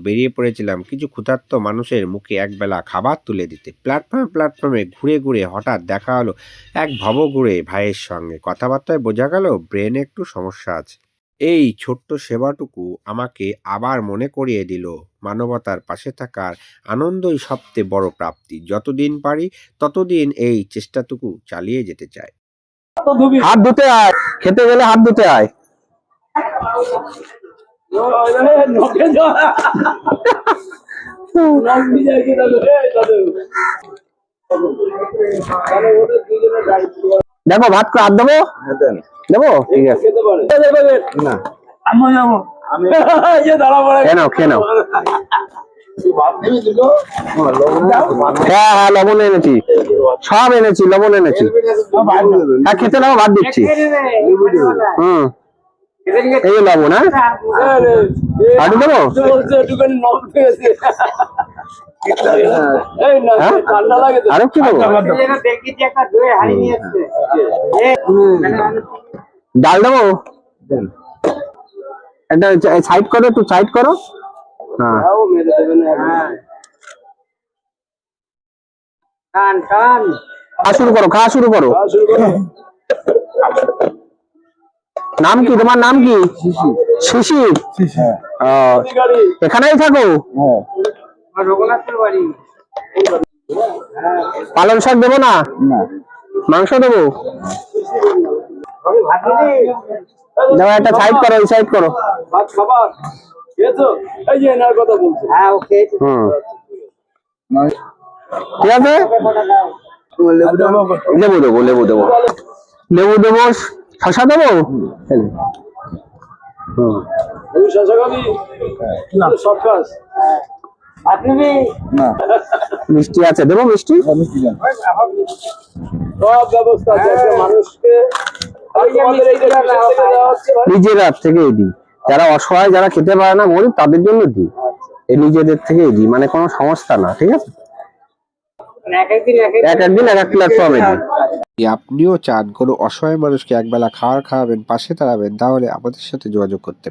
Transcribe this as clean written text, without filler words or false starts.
বেরিয়ে পড়েছিলাম কিছু ক্ষুধার্ত মানুষের মুখে একবেলা খাবার তুলে দিতে। প্ল্যাটফর্মে ঘুরে ঘুরে হঠাৎ দেখা হলো এক ভবঘুরে ভাইয়ের সঙ্গে। কথাবার্তায় বোঝা গেল ব্রেনে একটু সমস্যা আছে। এই ছোট্ট সেবাটুকু আমাকে আবার মনে করিয়ে দিল মানবতার পাশে থাকার আনন্দই সবচেয়ে বড় প্রাপ্তি। যতদিন পারি ততদিন এই চেষ্টাটুকু চালিয়ে যেতে চাই। হাত ধুতে আয়, খেতে গেলে হাত ধুতে আয়। দেখো ভাত করে হাত দেবো, দেবো, ঠিক আছে না খেয়ে নাও। হ্যাঁ লবণ এনেছি, সব এনেছি, লবণ এনেছি। হ্যাঁ খেতে নাও, ভাত দিচ্ছি। এই লবণ, হ্যাঁ আটু দেবো। আরো কি দেবো? ডাল দেবো, একটা সাইড করো, একটু সাইড করো। হ্যাঁ খাওয়া শুরু করো, খাওয়া শুরু করো। নাম কি তোমার? নাম কি? শিশির। এখানেই থাকো? পালং শাক দেবো না? মাংস দেবো? দেখো একটা সাইড করো, এই সাইড করো। ঠিক আছে, লেবু দেবো, লেবু দেবো, লেবু দেবো, শশা দেবো। মিষ্টি আছে, দেবো মিষ্টি। নিজের হাত থেকেই দিই, যারা অসহায়, যারা খেতে পারে না, গরিব, তাদের জন্য দিই। এই নিজেদের থেকেই দিই, মানে কোনো সংস্থা না, ঠিক আছে। এক একদিন এক এক প্ল্যাটফর্মে দিই। আপনিও চান কোনো অসহায় মানুষকে একবেলা খাওয়াবেন, পাশে দাঁড়াবেন, তাহলে আমাদের সাথে যোগাযোগ করতে পারেন।